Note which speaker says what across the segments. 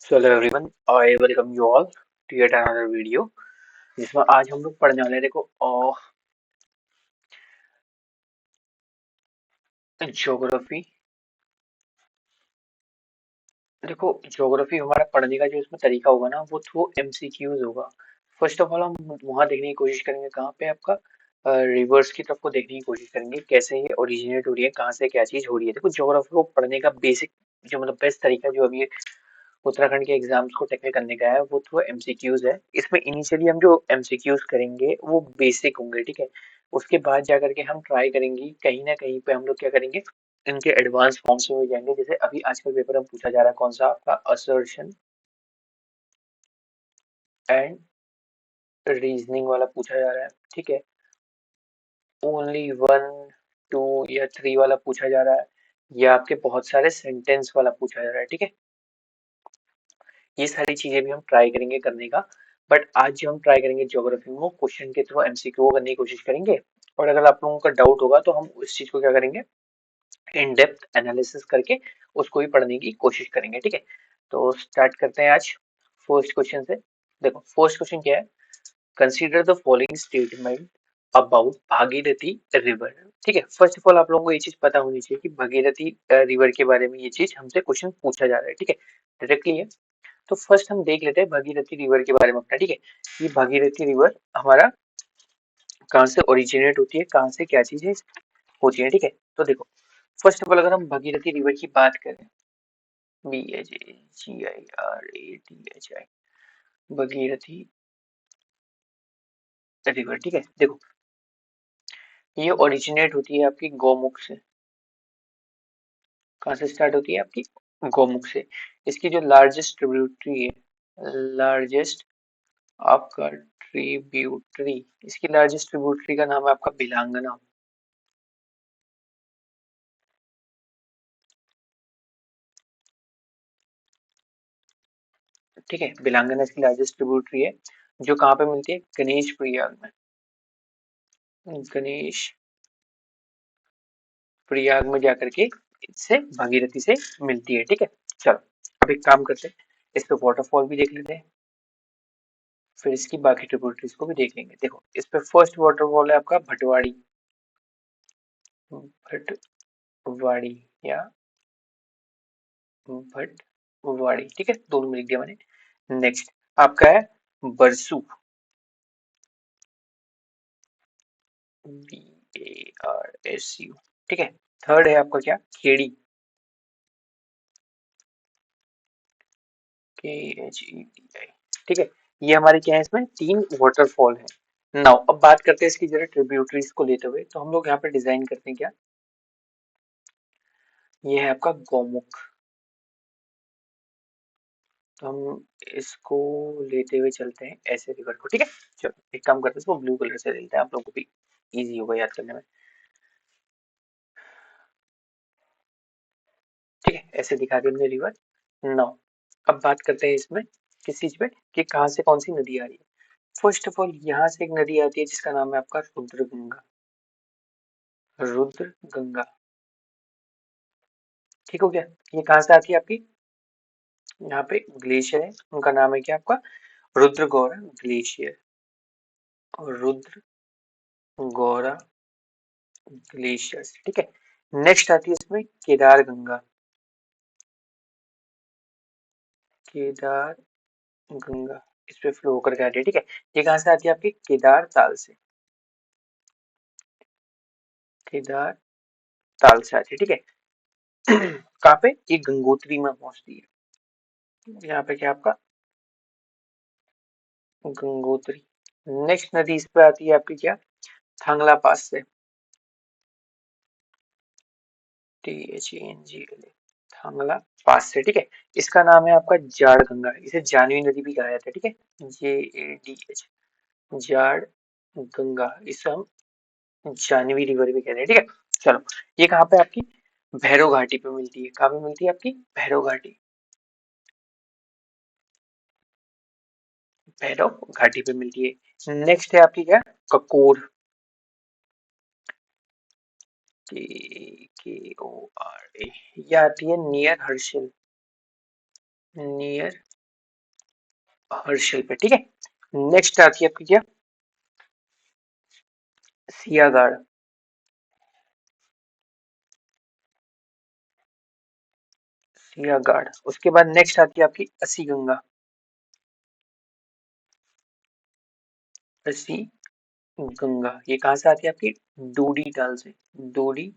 Speaker 1: So hello everyone, I welcome you all to yet another video जिसमें आज हम लोग पढ़ने वाले हैं। देखो ज्योग्राफी। देखो ज्योग्राफी हमारा पढ़ने का जो इसमें तरीका होगा ना वो थ्रू एमसीक्यूज होगा। फर्स्ट ऑफ ऑल हम वहाँ देखने की कोशिश करेंगे कहाँ पे आपका रिवर्स की तरफ को देखने की कोशिश करेंगे कैसे ये ओरिजिनेट हो रही है, कहाँ से क्या चीज हो रही है। देखो ज्योग्राफी को पढ़ने का बेसिक जो मतलब बेस्ट तरीका जो अभी उत्तराखंड के एग्जाम्स को टैकल करने का है वो थ्रू एमसीक्यूज है। इसमें इनिशियली हम जो एमसीक्यूज करेंगे वो बेसिक होंगे, ठीक है। उसके बाद जाकर के हम ट्राई करेंगे कहीं ना कहीं पे हम लोग क्या करेंगे, इनके एडवांस फॉर्म्स में हो जाएंगे। जैसे अभी आजकल पेपर में पूछा जा रहा है कौन सा आपका असर्शन एंड रीजनिंग वाला पूछा जा रहा है, ठीक है। ओनली वन टू या थ्री वाला पूछा जा रहा है, या आपके बहुत सारे सेंटेंस वाला पूछा जा रहा है, ठीक है। ये सारी चीजें भी हम ट्राई करेंगे करने का। बट आज जो हम ट्राई करेंगे ज्योग्राफी में वो क्वेश्चन के थ्रू एमसीक्यू करने की कोशिश करेंगे। और अगर आप लोगों का डाउट होगा तो हम उस चीज को क्या करेंगे, इन डेप्थ एनालिसिस करके उसको भी पढ़ने की कोशिश करेंगे, ठीक है। तो स्टार्ट करते हैं आज फर्स्ट क्वेश्चन से। देखो फर्स्ट क्वेश्चन क्या है, consider the following statement about Bhagirathi river. ठीक है, फर्स्ट ऑफ ऑल आप लोगों को ये चीज पता होनी चाहिए कि भागीरथी रिवर के बारे में ये चीज हमसे क्वेश्चन पूछा जा रहा है, ठीक है। डायरेक्टली है। तो फर्स्ट हम देख लेते हैं भागीरथी रिवर के बारे में अपना, ठीक है। ये भागीरथी रिवर हमारा कहाँ से ओरिजिनेट होती है, कहाँ से क्या चीजें होती है, ठीक है। तो देखो फर्स्ट ऑफ ऑल अगर हम भागीरथी रिवर की बात करें, BHAGIRATHI, भागीरथी रिवर, ठीक है। देखो ये ओरिजिनेट होती है आपकी गौमुख से। कहाँ से स्टार्ट होती है आपकी, गौमुख से। इसकी जो लार्जेस्ट ट्रिब्यूटरी है, लार्जेस्ट आपका ट्रिब्यूटरी, इसकी लार्जेस्ट ट्रिब्यूटरी का नाम है आपका बिलांगना, ठीक है। बिलांगना इसकी लार्जेस्ट ट्रिब्यूटरी है जो कहाँ पे मिलती है, गणेश प्रयाग में। गणेश प्रयाग में जाकर के इससे भागीरथी से मिलती है, ठीक है। चलो अब एक काम करते हैं, इस पे वाटरफॉल भी देख लेते हैं, फिर इसकी बाकी ट्रिब्यूटरीज को भी देख लेंगे। देखो इस पे फर्स्ट वाटरफॉल है आपका भटवाड़ी, भटवाड़ी या भटवाड़ी, ठीक है, दोनों में लिख दिया मैंने। नेक्स्ट आपका है बरसू, BARSU, ठीक है। थर्ड है आपका क्या, खेड़ी, KHEDI, ठीक है। ये हमारे क्या है, इसमें तीन वाटरफॉल है। नाउ अब बात करते हैं इसकी जरा ट्रिब्यूटरीज को लेते हुए, तो हम लोग यहाँ पे डिजाइन करते हैं क्या, ये है आपका गौमुख। तो हम इसको लेते हुए चलते हैं ऐसे रिवर को, ठीक है। चलो एक काम करते हैं, इसको ब्लू कलर से लेते हैं, आप लोगों को भी इजी होगा याद करने में, ठीक है। ऐसे दिखा दी हमने रिवर। नाउ अब बात करते हैं इसमें किस चीज पे, कि कहाँ से कौन सी नदी आ रही है। फर्स्ट ऑफ ऑल यहाँ से एक नदी आती है जिसका नाम है आपका रुद्र गंगा, रुद्र गंगा, ठीक हो गया। ये कहाँ से आती है आपकी, यहाँ पे ग्लेशियर है, उनका नाम है क्या आपका, रुद्र गौरा ग्लेशियर, और रुद्र गौरा ग्लेशियर, ठीक है। नेक्स्ट आती है इसमें केदार गंगा, केदार गंगा इस पे फ्लो होकर के आती है, ठीक है। ये कहाँ से आती है आपकी, केदार ताल से, केदार ताल से आती है, ठीक है। कहाँ पे, ये गंगोत्री में पहुंचती है, यहाँ पे क्या आपका गंगोत्री। नेक्स्ट नदी इस पे आती है आपकी क्या, थांगला पास से, THANGLA, थांगला पास से, ठीक है। इसका नाम है आपका जाड़ गंगा, इसे जानवी नदी भी कहा जाता है, ठीक है। JADH, जाड़ गंगा, इसे हम जानवी रिवर भी कहते हैं, ठीक है। चलो ये कहाँ पे आपकी भैरव घाटी पे मिलती है, कहाँ पे मिलती है आपकी भैरव घाटी, भैरव घाटी पे मिलती है। नेक्स्ट है आपकी क्या, ककोर, KORA, ये आती है नियर हर्षिल, नियर हर्षल पे, ठीक है। नेक्स्ट आती है आपकी क्या, सियागाड़। सियागाड़, उसके बाद नेक्स्ट आती है आपकी असी गंगा। असी गंगा, ये कहाँ से आती है आपकी, डोडी ताल से। डोडी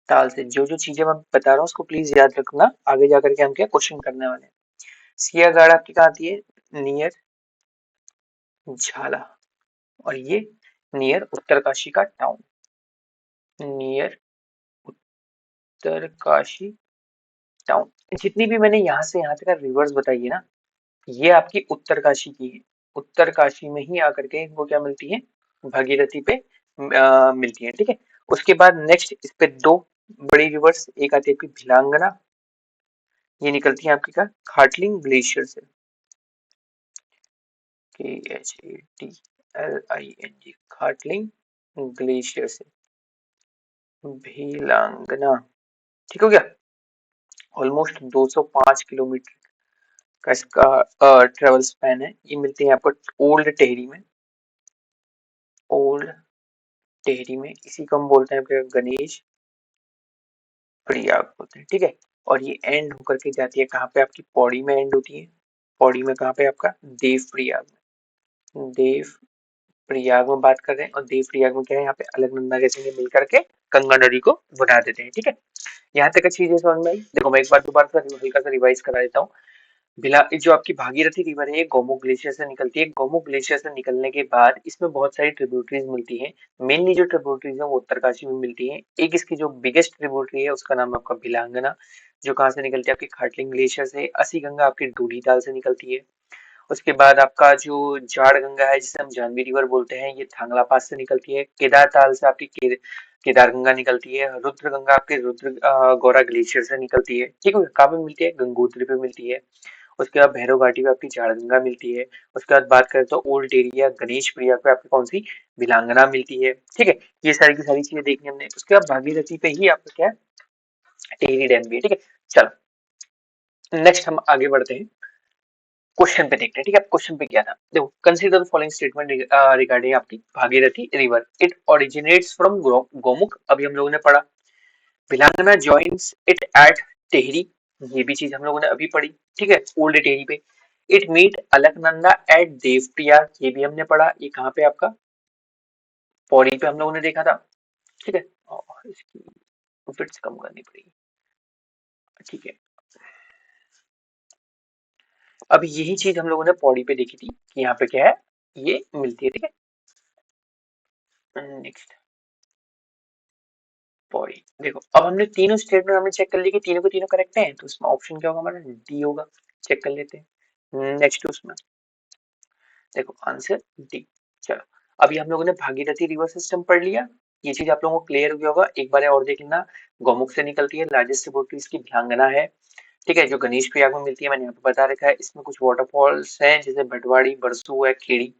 Speaker 1: ताल से। जो जो चीजें मैं बता रहा हूँ उसको प्लीज याद रखना, आगे जाकर के हम क्या क्वेश्चन करने वाले हैं। सियागाड़ आपकी कहाँ आती है, नियर झाला। और ये नियर उत्तरकाशी का टाउन, नियर उत्तरकाशी टाउन। जितनी भी मैंने यहाँ से यहाँ तक रिवर्स बताई है ना, ये आपकी उत्तरकाशी की है। उत्तरकाशी में ही आकर के इनको क्या मिलती है, भागीरथी पे मिलती है, ठीक है। उसके बाद नेक्स्ट इस पे दो बड़ी रिवर्स, एक आती है आपकी भिलांगना, ये निकलती है आपकी का खाटलिंग ग्लेशियर से। KHATLING, खाटलिंग ग्लेशियर से भिलांगना, ठीक हो गया। ऑलमोस्ट 205 किलोमीटर का इसका ट्रेवल स्पैन है। ये मिलती है आपको ओल्ड टेहरी में। ओल्ड टेहरी में, इसी को हम बोलते हैं आपके गणेश प्रयाग बोलते हैं, ठीक है। और ये एंड होकर के जाती है कहाँ पे, आपकी पौड़ी में एंड होती है। पौड़ी में कहाँ पे आपका, देव प्रयाग में। देव प्रयाग में बात कर रहे हैं, और देव प्रयाग में क्या है, यहाँ पे अलकनंदा के संगे मिल करके गंगा नदी को बना देते हैं, ठीक है। यहाँ तक का चीजें समझ में आई। देखो मैं एक बार दोबारा हल्का सा रिवाइज करा देता हूँ। भिला जो आपकी भागीरथी रिवर है, ये गोमुख ग्लेशियर से निकलती है। गोमुख ग्लेशियर से निकलने के बाद इसमें बहुत सारी ट्रिब्यूटरीज मिलती हैं। मेनली जो ट्रिब्यूटरीज है वो उत्तरकाशी में मिलती हैं। एक इसकी जो बिगेस्ट ट्रिब्यूटरी है उसका नाम है आपका भिलांगना, जो कहाँ से निकलती है, आपकी खाटलिंग ग्लेशियर से। असी गंगा आपकी डूडी ताल से निकलती है। उसके बाद आपका जो जाड़ गंगा है, जिसे हम जानवी रिवर बोलते हैं, ये थांगला पास से निकलती है। केदार ताल से आपकी केदार गंगा निकलती है। रुद्र गंगा आपके रुद्र गौरा ग्लेशियर से निकलती है, ठीक है। कहाँ पे मिलती है, गंगोत्री पे मिलती है। उसके बाद भैरव घाटी पे आपकी झाड़गंगा मिलती है। उसके बाद बात करें तो ओल्ड एरिया गणेश प्रिया पे आपकी कौन सी, भिलांगना मिलती है, ठीक है। ये सारी की सारी चीजें देखनी हमने। उसके बाद भागीरथी पे ही आपका क्या है, टेहरी डैम भी है, ठीक है। चलो नेक्स्ट हम आगे बढ़ते हैं, क्वेश्चन पे देखते हैं, ठीक है। क्वेश्चन पे क्या था, देखो consider the following statement regarding आपकी Bhagirathi river. It originates from Gomukh, अभी हम लोगों ने पढ़ा। Bhilangana joins it at Tehri, ये भी चीज हम लोगों ने अभी पढ़ी, ठीक है, ओल्ड टेहरी पे। It meet Alaknanda at Devprayag, ये भी हमने पढ़ा। ये कहाँ पे आपका, पौड़ी पे हम लोगों ने देखा था, ठीक है। और इसकी फिट्स कम करनी पड़ेगी, ठीक है। अब यही चीज हम लोगों ने पौड़ी पे देखी थी कि यहाँ पे क्या है, ये मिलती है, ठीक है। नेक्स्ट पौड़ी, देखो अब हमने तीनों स्टेटमेंट हमने चेक कर ली कि तीनों के तीनों करेक्ट हैं, तो इसमें ऑप्शन क्या होगा हमारा, डी होगा। चेक कर लेते हैं नेक्स्ट उसमें, देखो आंसर डी। चलो अभी हम लोगों ने भागीरथी रिवर सिस्टम पढ़ लिया, ये चीज आप लोगों को क्लियर हो गया होगा। एक बार और देख लेना, गौमुख से निकलती है, लार्जेस्ट ट्रिब्यूटरी इसकी भिलांगना है, ठीक है, जो गणेश प्रयाग में मिलती है, मैंने यहाँ पे बता रखा है। इसमें कुछ वाटरफॉल्स हैं जैसे भटवाड़ी, बरसू है, खेड़ी।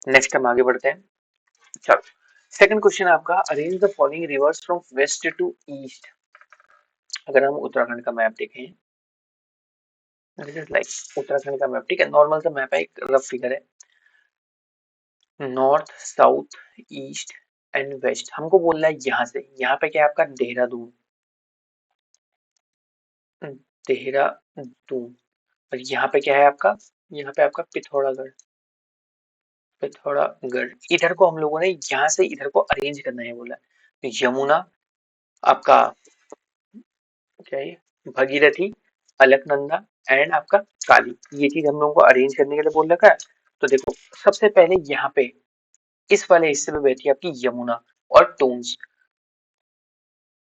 Speaker 1: नेक्स्ट हम आगे बढ़ते हैं। चलो सेकंड क्वेश्चन आपका, arrange the following rivers from west to east. अगर हम उत्तराखंड का मैप देखें, दिस इज लाइक उत्तराखंड का मैप, ठीक है, नॉर्मल सा मैप है, एक रफ फिगर है। North south east and west, हमको बोल रहा है यहाँ से, यहाँ पे क्या है आपका देहरादून, देहरादून। और यहाँ पे क्या है आपका, यहाँ पे आपका पिथौरागढ़, पिथौरागढ़। इधर को हम लोगों ने यहाँ से इधर को अरेंज करना है बोला। तो यमुना आपका क्या है, भगीरथी, अलकनंदा एंड आपका काली, ये चीज हम लोगों को अरेंज करने के लिए बोल रखा है। तो देखो सबसे पहले यहाँ पे इस वाले हिस्से में बहती है आपकी यमुना और टोन्स,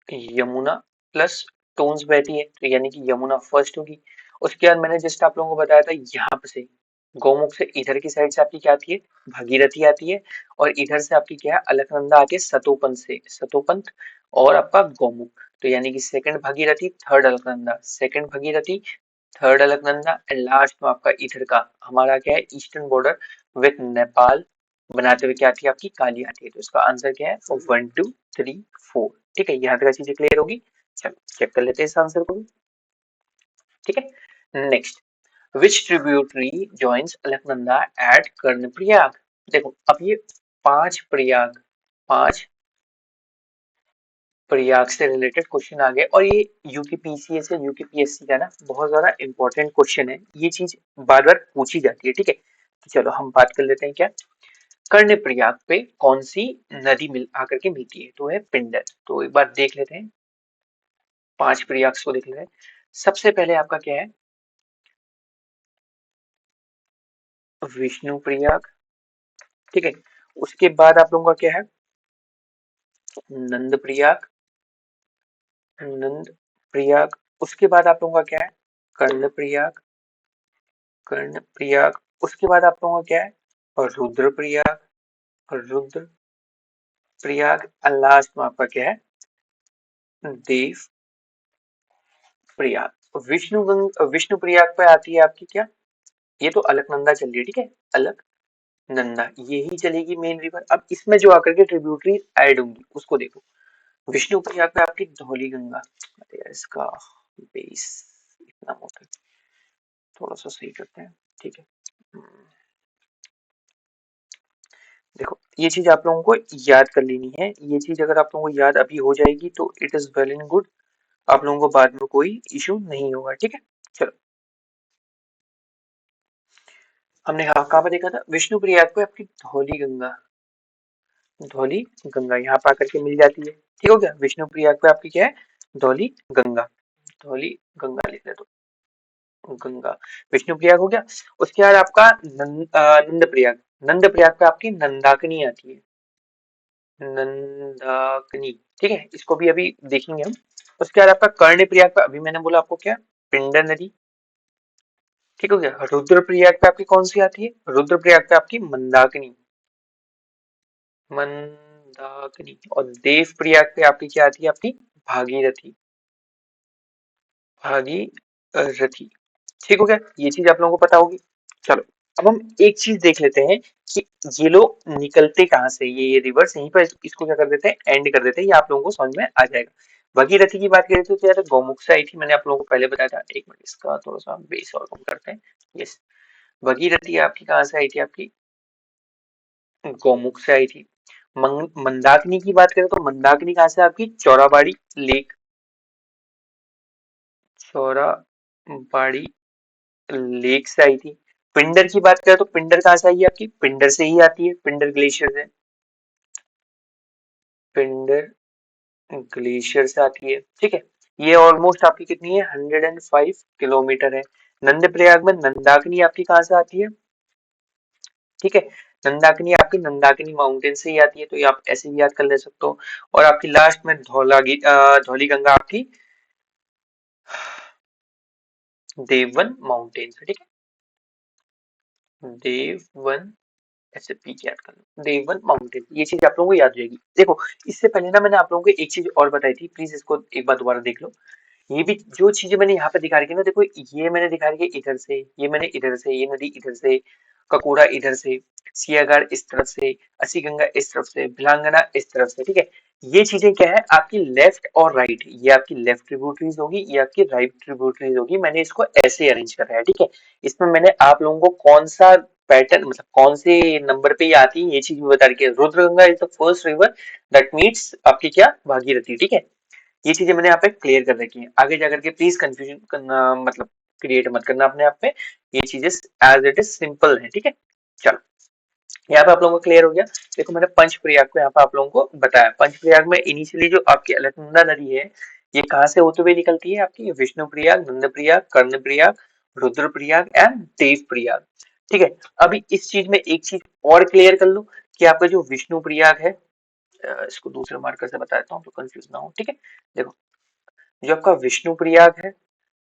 Speaker 1: यमुना प्लस टोन्स बहती है, तो यानी कि यमुना फर्स्ट होगी। उसके बाद मैंने जस्ट आप लोगों को बताया था, यहाँ से गौमुख से इधर की साइड से आपकी क्या आती है, भागीरथी आती है। और इधर से आपकी क्या है, अलकनंदा आती है सतोपंथ से, सतोपंथ और आपका गौमुख। तो यानी कि second Bhagirathi, third Alaknanda, second Bhagirathi, third Alaknanda and last में आपका इधर का हमारा क्या है, ईस्टर्न बॉर्डर विथ नेपाल बनाते हुए क्या आती है, आपकी काली आती है। तो इसका आंसर क्या है, 1 2 3 4, ठीक है। यहाँ तक चीजें क्लियर होगी। चलो चेक कर लेते हैं इस आंसर को भी, ठीक है। Next which tributary joins Alaknanda at Karnaprayag. देखो अब ये पांच प्रयाग, पांच प्रयाग से रिलेटेड क्वेश्चन आ गए और ये यूपीपीसीएस या यूपीपीएससी का ना बहुत ज्यादा इंपॉर्टेंट क्वेश्चन है। ये चीज बार बार पूछी जाती है, ठीक है। तो चलो हम बात कर लेते हैं क्या, कर्णप्रयाग पे कौन सी नदी मिल आकर के मिलती है, तो है पिंडर। तो एक बार देख लेते हैं, पांच प्रयाग को देख लेते हैं। सबसे पहले आपका क्या है, विष्णु प्रयाग, ठीक है। उसके बाद आप लोगों का क्या है, नंद प्रयाग, नंद प्रयाग। उसके बाद आप लोगों का क्या है, कर्ण प्रयाग, कर्ण प्रयाग। उसके बाद आप लोगों का क्या है, और रुद्र प्रयाग, रुद्र प्रयाग। लास्ट में आपका क्या है, देव प्रयाग। विष्णु प्रयाग पे आती है आपकी क्या, ये तो अलकनंदा चल रही है, ठीक है, अलकनंदा यही चलेगी मेन रिवर। अब इसमें जो आकर के ट्रिब्यूटरी ऐड होंगी उसको देखो। विष्णु प्रयाग पे आपकी धौली गंगा, अरे यार इसका बेस इतना मोटा है, थोड़ा सा सही करते हैं, ठीक है। देखो ये चीज आप लोगों को याद कर लेनी है, ये चीज अगर आप लोगों को याद अभी हो जाएगी तो it is well and good, आप लोगों को बाद में कोई इशू नहीं होगा, ठीक है। चलो हमने कहाँ पे देखा था, विष्णु प्रयाग पे आपकी धौली गंगा, धौली गंगा यहाँ पर आकर के मिल जाती है, ठीक हो गया। विष्णु प्रयाग पे आपकी क्या है, धौली गंगा, धौली गंगा लिख ले तो गंगा, विष्णु प्रयाग हो गया। उसके बाद आपका नंद प्रयाग, नंद प्रयाग पे आपकी नंदाकिनी आती है, नंदाकिनी, ठीक है, इसको भी अभी देखेंगे हम। उसके बाद आपका कर्ण प्रयाग पे अभी मैंने बोला आपको क्या, पिंडर नदी, ठीक हो गया। रुद्र प्रयाग पे आपकी कौन सी आती है, रुद्र प्रयाग पे आपकी मंदाकिनी, मंदाकिनी। और देव प्रयाग पे आपकी क्या आती है, आपकी भागीरथी, भागीरथी, ठीक हो गया। ये चीज आप लोगों को पता होगी। चलो अब हम एक चीज देख लेते हैं कि ये लोग निकलते कहाँ से, ये रिवर्स यहीं पर इसको क्या कर देते हैं, एंड कर देते हैं, ये आप लोगों को समझ में आ जाएगा। भगीरथी की बात करें तो यार गौमुख से आई थी, मैंने आप लोगों को पहले बताया था। एक मिनट इसका थोड़ा सा बेस और कम करते हैं। यस, भगीरथी आपकी कहाँ से आई थी, आपकी गौमुख से आई थी। मंदाकिनी की बात करें तो मंदाकिनी कहाँ से, आपकी चौराबाड़ी लेक, चौराबाड़ी लेक से आई थी। पिंडर की बात करें तो पिंडर कहाँ से आई है, आपकी पिंडर से ही आती है, पिंडर ग्लेशियर से, पिंडर ग्लेशियर से आती है, ठीक है। ये ऑलमोस्ट आपकी कितनी है, 105 किलोमीटर है। नंद प्रयाग में नंदाकिनी आपकी कहाँ से आती है, ठीक है, नंदाकिनी आपकी नंदाकिनी माउंटेन से ही आती है, तो ये आप ऐसे भी याद कर ले सकते हो। और आपकी लास्ट में धौली गंगा आपकी देववन माउंटेन से, ठीक है, देववन, ऐसे पी के याद कर लो, देववन माउंटेन, ये चीज आप लोगों को याद रहेगी। देखो इससे पहले ना मैंने आप लोगों को एक चीज और बताई थी, प्लीज इसको एक बार दोबारा देख लो। ये भी जो चीजें मैंने यहाँ पे दिखा रखी है ना, देखो ये मैंने दिखा रखी है इधर से, ये मैंने इधर से, ये नदी इधर से, ककोड़ा इधर से, सियागार इस तरफ से, अस्सी गंगा इस तरफ से, भिलांगना इस तरफ से, ठीक है। ये चीजें क्या है, आपकी लेफ्ट और राइट, ये आपकी लेफ्ट ट्रिब्यूटरीज होगी, ये आपकी राइट ट्रिब्यूटरीज होगी। मैंने इसको ऐसे अरेंज करा है, ठीक है। इसमें मैंने आप लोगों को कौन सा पैटर्न, मतलब कौन से नंबर पे ये आती है, ये चीज भी बता रखी है। Rudraganga is the first river that meets आपकी क्या, भागीरथी, ठीक है। ये चीजें मैंने यहाँ पे क्लियर कर रखी है, आगे जाकर के प्लीज कंफ्यूजन करना, मतलब क्रिएट मत करना अपने आप पे, ये चीजें एज इट इज सिंपल है, ठीक है। चलो यहाँ पे आप लोगों को क्लियर हो गया। देखो मैंने पंच प्रयाग को यहाँ पे आप लोगों को बताया, पंच प्रयाग में इनिशियली जो आपकी अलकनंदा नदी है, ये कहाँ से होते हुए निकलती है, आपकी विष्णु प्रयाग, नंद प्रयाग, कर्ण प्रयाग, रुद्र प्रयाग एंड देव प्रयाग, ठीक है। अभी इस चीज में एक चीज और क्लियर कर लो कि आपका जो विष्णु प्रयाग है, इसको दूसरे मार्कर से बताता हूँ तो कंफ्यूज ना हो, ठीक है। देखो जो आपका विष्णु प्रयाग है,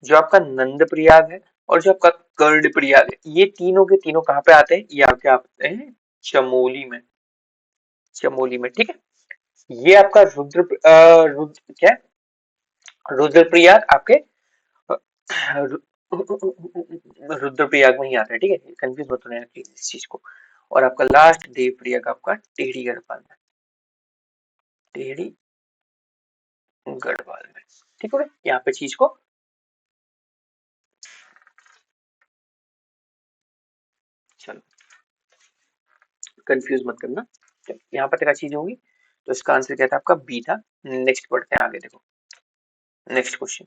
Speaker 1: जो आपका नंद प्रयाग है, और जो आपका कर्ण प्रयाग है, ये तीनों के तीनों कहाँ पे आते हैं, ये आपके आते हैं चमोली में, चमोली में, ठीक है। ये आपका रुद्र क्या है? रुद्रप्रयाग आपके रुद्रप्रयाग में ही आता है, ठीक है, कंफ्यूज मत होना प्लीज इस चीज को। और आपका लास्ट देव प्रयाग आपका टेढ़ी गढ़वाल में, टेढ़ी गढ़वाल में, ठीक है। यहाँ पे चीज को चलो कंफ्यूज मत करना, यहाँ पर क्या चीज होगी, तो इसका आंसर क्या था आपका बी था। नेक्स्ट पढ़ते हैं आगे, देखो नेक्स्ट क्वेश्चन।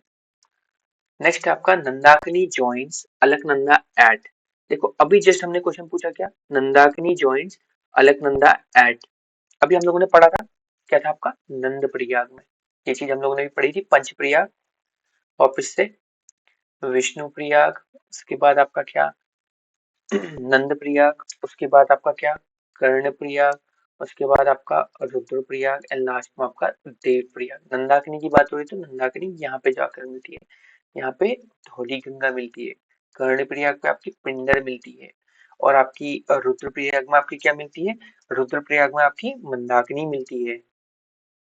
Speaker 1: नेक्स्ट है आपका नंदाकिनी जॉइंट्स अलकनंदा एट। देखो अभी जस्ट हमने क्वेश्चन पूछा क्या, नंदाकिनी जॉइंट्स अलकनंदा एट, अभी हम लोगों ने पढ़ा था क्या था आपका नंद प्रयाग में, ये चीज हम लोगों ने भी पढ़ी थी, पंच प्रयाग वापिस से विष्णु प्रयाग, उसके बाद आपका क्या नंद प्रयाग, उसके बाद आपका क्या कर्ण प्रयाग, उसके बाद आपका रुद्र प्रयाग एंड लास्ट में आपका देव प्रयाग। नंदाकिनी की बात हो रही तो नंदाकिनी यहाँ पे जाकर मिलती है, यहाँ पे धौली गंगा मिलती है, कर्ण प्रयाग पे आपकी पिंडर मिलती है, और आपकी रुद्र प्रयाग में आपकी क्या मिलती है, रुद्र प्रयाग में आपकी मंदाकिनी मिलती है,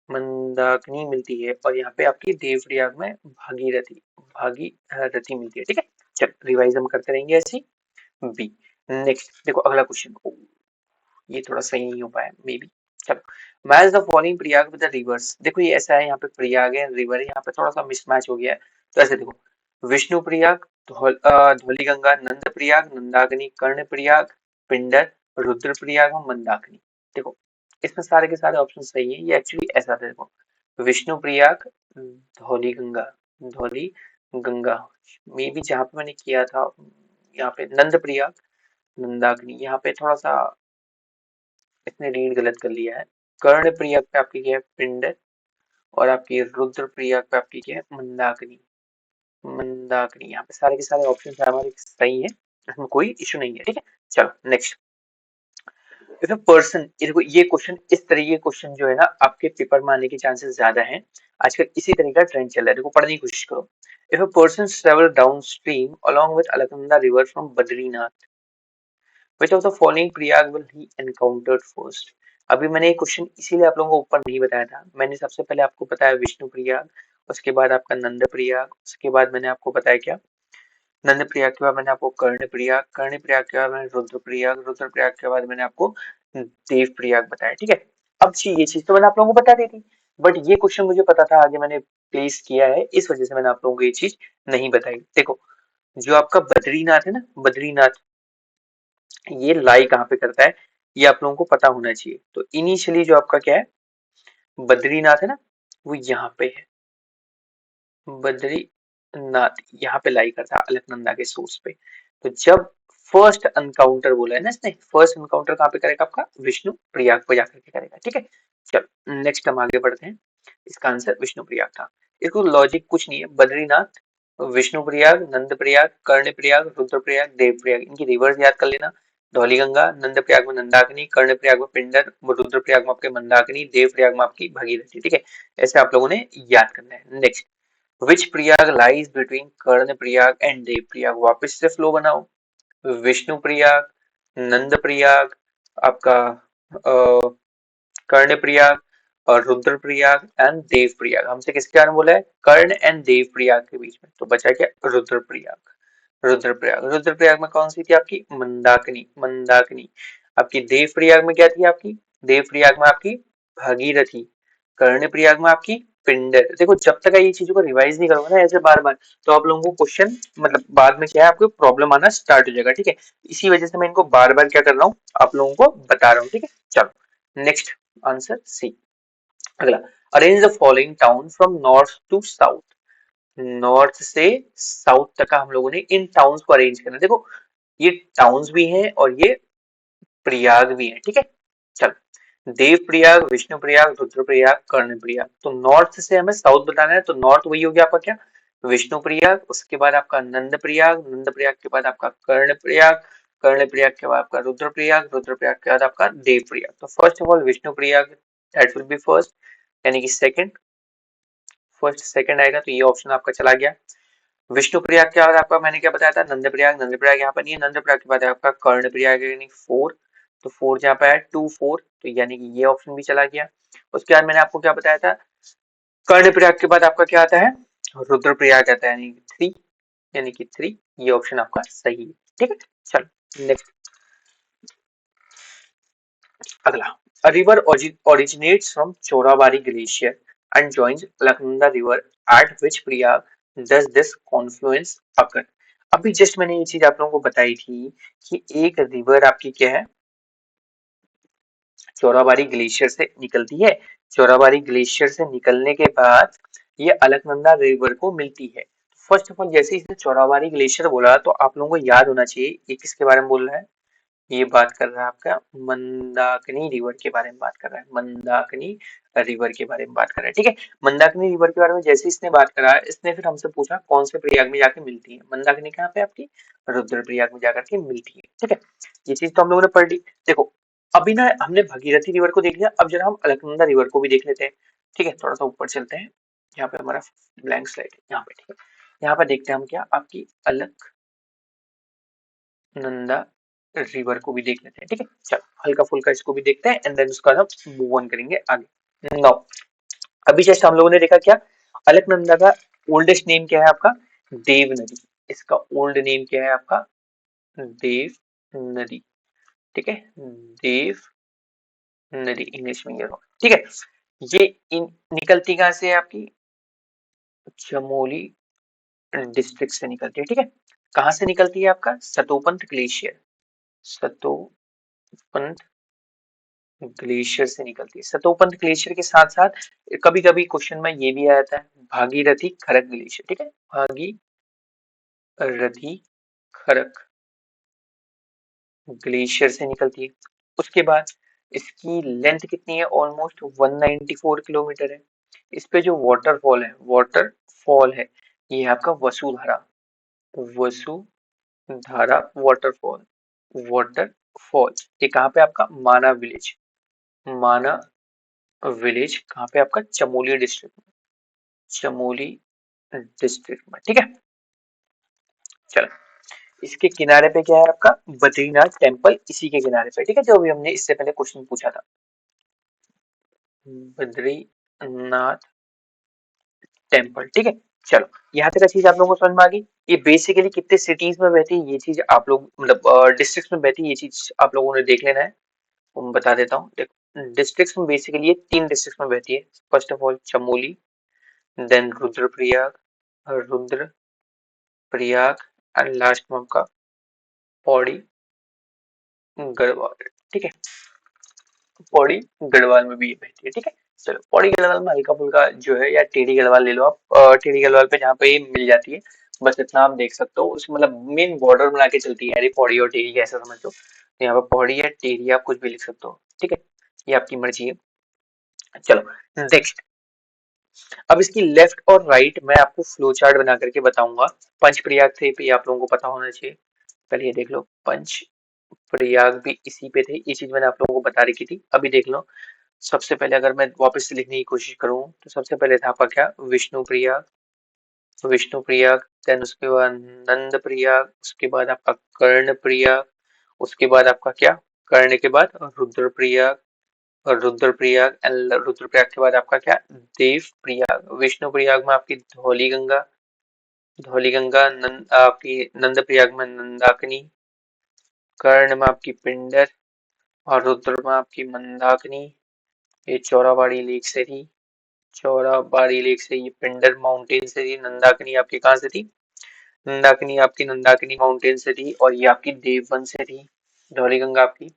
Speaker 1: मंदाकिनी मिलती है, और यहाँ पे आपकी देव प्रयाग में भागीरथी भागीरथी मिलती है। ठीक है, चल रिवाइज हम करते रहेंगे ऐसी। बी। नेक्स्ट देखो अगला क्वेश्चन, ये थोड़ा सही नहीं हो पाया मे बी, चलो match the following Prayag with the reverse. देखो ये ऐसा है, यहाँ पे प्रयाग है रिवर है, यहाँ पे थोड़ा सा मिसमैच हो गया है, तो ऐसे देखो विष्णु प्रयाग, धौली गंगा, नंद प्रयाग, नंदाग्नि, कर्ण प्रयाग, पिंडर, रुद्र प्रयाग और मंदाकिनी। देखो इसमें सारे के सारे ऑप्शन सही है, ये एक्चुअली ऐसा था, देखो विष्णु प्रयाग, धौली गंगा, धौली गंगा, मे बी जहाँ पे मैंने किया था यहाँ पे नंद प्रयाग, मंदाकिनी, यहाँ पे थोड़ा सा इसने रीड गलत कर लिया है, कर्ण प्रयाग पे आपकी क्या है पिंड, और आपकी रुद्र प्रयाग पे आपकी क्या है मंदाकिनी, मंदाकिनी, यहाँ पे सारे के सारे ऑप्शन हमारे सही है, इसमें कोई इशू नहीं है। ठीक है, चलो नेक्स्ट। इफ अ पर्सन, ये देखो ये क्वेश्चन, इस तरह के क्वेश्चन जो है ना आपके पेपर में आने के चांसेस ज्यादा हैं, आजकल इसी तरह का ट्रेंड चल रहा है, देखो पढ़ने की कोशिश करो। If a person travel down stream along with Alaknanda river from Badrinath, which of the following Prayag will he encountered first। अभी मैंने ये क्वेश्चन इसीलिए आप लोगों को ऊपर नहीं बताया था, मैंने सबसे पहले आपको बताया विष्णु प्रयाग, उसके बाद आपका नंद प्रयाग, उसके बाद मैंने आपको बताया क्या नंद प्रयाग के बाद मैंने आपको कर्ण प्रयाग, कर्ण प्रयाग के बाद मैंने रुद्र प्रयाग, रुद्र प्रयाग के बाद मैंने आपको देव प्रयाग बताया। ठीक है, अब ये चीज तो मैंने आप लोगों को बता दी थी, बट ये क्वेश्चन मुझे पता था आगे मैंने प्लेस किया है, इस वजह से मैंने आप लोगों को ये चीज नहीं बताई। देखो जो आपका बद्रीनाथ है ना, बद्रीनाथ, ये लाई कहाँ पे करता है ये आप लोगों को पता होना चाहिए। तो इनिशियली जो आपका क्या है बद्रीनाथ है ना, वो यहाँ पे है, बद्रीनाथ यहाँ पे लाई करता है अलकनंदा के सोर्स पे। तो जब फर्स्ट एनकाउंटर बोला है ना इसने, फर्स्ट एनकाउंटर कहाँ पे करेगा आपका विष्णु प्रयाग पे जाकर के करेगा। ठीक है, चलो नेक्स्ट हम आगे बढ़ते हैं, इसका आंसर विष्णु प्रयाग था। इसको लॉजिक कुछ नहीं है, बद्रीनाथ, विष्णु प्रयाग, नंद प्रयाग, कर्ण प्रयाग, रुद्र प्रयाग, देव प्रयाग, इनकी रिवर्स याद कर लेना। धौली गंगा, नंद प्रयाग में नंदाकिनी, कर्ण प्रयाग में पिंडर, रुद्र प्रयाग में आपके मंदाकिनी, देव प्रयाग में आपकी भगीरथी। ठीक है, ऐसे आप लोगों ने याद करना है। Next, which Prayag lies between Karnaprayag and Devprayag, वापस से फ्लो बनाओ, विष्णु प्रयाग, नंद प्रयाग, आपका कर्ण प्रयाग और रुद्र प्रयाग एंड देव प्रयाग। हमसे किसके बारे में बोला है, कर्ण एंड देव प्रयाग के बीच में, तो बचा क्या रुद्र प्रयाग, रुद्र प्रयाग, रुद्र प्रयाग में कौन सी थी आपकी मंदाकिनी, मंदाकिनी, आपकी देव प्रयाग में क्या थी आपकी, देव प्रयाग में आपकी भागीरथी, कर्ण प्रयाग में आपकी पिंडर। देखो जब तक ये चीजों को रिवाइज नहीं करोगे ना ऐसे बार बार, तो आप लोगों को क्वेश्चन मतलब बाद में क्या है आपको प्रॉब्लम आना स्टार्ट हो जाएगा। ठीक है, इसी वजह से मैं इनको बार बार क्या कर रहा हूँ आप लोगों को बता रहा हूँ। ठीक है, चलो नेक्स्ट आंसर सी। अगला, arrange the following town from north to south, north से साउथ तक का हम लोगों ने इन टाउन्स को अरेंज करना है। देखो ये टाउन्स भी हैं और ये प्रयाग भी है। ठीक है, चलो देव प्रयाग, विष्णु प्रयाग, रुद्र प्रयाग, कर्ण प्रयाग, तो नॉर्थ से हमें साउथ बताना है, तो नॉर्थ वही हो गया आपका क्या विष्णु प्रयाग, उसके बाद आपका नंद प्रयाग, नंद प्रयाग के बाद आपका कर्ण प्रयाग, कर्ण प्रयाग के बाद आपका रुद्र प्रयाग, रुद्र प्रयाग के बाद आपका देव प्रयाग। तो first of all Vishnu Prayag that will be first, यानी कि सेकंड, फर्स्ट सेकंड आएगा तो ये ऑप्शन आपका चला गया। विष्णु प्रयाग के बाद आपका मैंने क्या बताया था नंद प्रयाग, नंद प्रयाग यहाँ पर नहीं है, नंद प्रयाग के बाद आपका कर्ण प्रयाग यानी फोर, तो फोर जहाँ पे है टू फोर, तो यानी कि ये ऑप्शन भी चला गया। उसके बाद मैंने आपको क्या बताया था कर्ण प्रयाग के बाद आपका क्या आता है रुद्र प्रयाग आता है, यानी कि थ्री, यानी कि थ्री, ये ऑप्शन आपका सही है। ठीक है, चलो नेक्स्ट अगला, a river originates from Chorabari Glacier and joins Alaknanda River, at which Priyag does this confluence occur। अभी जस्ट मैंने ये चीज आप लोगों को बताई थी कि एक रिवर आपकी क्या है, चोराबाड़ी ग्लेशियर से निकलती है। चोराबाड़ी ग्लेशियर से निकलने के बाद ये अलकनंदा रिवर को मिलती है। फर्स्ट ऑफ ऑल जैसे इसने चोराबाड़ी ग्लेशियर बोला तो आप लोगों को याद होना चाहिए ये किसके बारे में बोल रहा है। ये बात कर रहा है आपका मंदाकिनी रिवर के बारे में बात कर रहा है। मंदाकिनी रिवर के बारे में बात कर रहा है, ठीक है। मंदाकिनी रिवर के बारे में जैसे इसने बात करा, इसने फिर हमसे पूछा कौन से प्रयाग में जाके मिलती है। मंदाकिनी कहाँ पे आपकी, रुद्रप्रयाग में जाकर के मिलती है, ठीक है। ये चीज तो हम लोगों ने पढ़ ली। देखो अभी ना हमने भगीरथी रिवर को देख लिया, अब जरा हम अलकनंदा रिवर को भी देख लेते हैं, ठीक है। थोड़ा सा ऊपर चलते हैं, यहाँ पे हमारा ब्लैंक स्लाइड है यहाँ पे, ठीक है। यहाँ पे देखते हैं हम क्या, आपकी अलकनंदा रिवर को भी देख लेते हैं, ठीक है। चलो हल्का फुल्का इसको भी देखते हैं एंड देन उसका हम मूव ऑन करेंगे आगे। नाउ अभी जस्ट हम लोगों ने देखा क्या, अलकनंदा का ओल्डेस्ट नेम क्या है आपका, देव नदी। इसका ओल्ड नेम क्या है आपका, देव नदी, ठीक है। देव नदी इंग्लिश में ये लो, ठीक है। ये निकलती कहाँ से है आपकी, चमोली डिस्ट्रिक्ट से निकलती है, ठीक है। कहाँ से निकलती है आपका, सतोपंथ ग्लेशियर, सतोपंथ ग्लेशियर से निकलती है। सतोपंथ ग्लेशियर के साथ साथ कभी कभी क्वेश्चन में ये भी आ जाता है भागीरथी खरक ग्लेशियर, ठीक है। भागीरथी खरक ग्लेशियर से निकलती है। उसके बाद इसकी लेंथ कितनी है, ऑलमोस्ट 194 किलोमीटर है। इस पे जो वाटरफॉल है ये है आपका वसुधारा, वसुधारा वाटरफॉल। ये कहाँ पे आपका, माना विलेज, माना विलेज कहाँ पे आपका, चमोली डिस्ट्रिक्ट में, चमोली डिस्ट्रिक्ट में, ठीक है। चलो इसके किनारे पे क्या है आपका, बद्रीनाथ टेम्पल इसी के किनारे पे, ठीक है, जो अभी हमने इससे पहले क्वेश्चन पूछा था। बद्रीनाथ टेम्पल, ठीक है। चलो यहाँ तक चीज आप लोगों को समझ में आ गई। ये बेसिकली कितने सिटीज में बहती है ये चीज आप लोग, मतलब डिस्ट्रिक्ट में बहती है ये चीज आप लोगों ने देख लेना है। मैं बता देता हूँ, देखो डिस्ट्रिक्ट में बेसिकली ये 3 डिस्ट्रिक्ट में बहती है। First of all Chamoli, then Rudraprayag and last में आपका पौड़ी गढ़वाल, ठीक है। पौड़ी गढ़वाल में भी ये बहती है, ठीक है। चलो पौड़ी गढ़वाल में हल्का फुल्का जो है, या टेढ़ी गढ़वाल ले लो आप, टेढ़ी गढ़वाल पे जहाँ पे ये मिल जाती है, बस इतना आप देख सकते हो। उस मतलब मेन बॉर्डर बना के चलती है यार ये पौड़ी और टेढ़ी, ऐसा समझ लो। तो यहाँ पे पौड़ी या टेढ़ी आप कुछ भी लिख सकते हो, ठीक है। ये आपकी मर्जी है। चलो नेक्स्ट, अब इसकी लेफ्ट और राइट मैं आपको फ्लो चार्ट बना करके बताऊंगा। पंचप्रयाग थे पे आप लोगों को पता होना चाहिए। पहले ये देख लो, पंच प्रयाग भी इसी पे थे, ये चीज मैंने आप लोगों को बता रखी थी, अभी देख लो। सबसे पहले अगर मैं वापस से लिखने की कोशिश करूं तो सबसे पहले था आपका क्या, विष्णु प्रयाग, विष्णु प्रयाग। देन उसके बाद नंद प्रयाग, उसके बाद आपका कर्ण प्रयाग, उसके बाद आपका क्या, कर्ण के बाद रुद्रप्रयाग, और रुद्रप्रयाग एंड रुद्रप्रयाग के बाद आपका क्या, देव प्रयाग। विष्णु प्रयाग में आपकी धौली गंगा, धौली गंगा, नंद आपकी नंद प्रयाग में नंदाकिनी, कर्ण में आपकी पिंडर, और रुद्र में आपकी मंदाकिनी। ये चौराबाड़ी लेक से थी, चौराबाड़ी लेक से, ये पिंडर माउंटेन से थी। नंदाकिनी आपकी कहाँ से थी, नंदाकिनी आपकी नंदाकिनी माउंटेन से थी, और ये आपकी देववन से थी। धौलीगंगा आपकी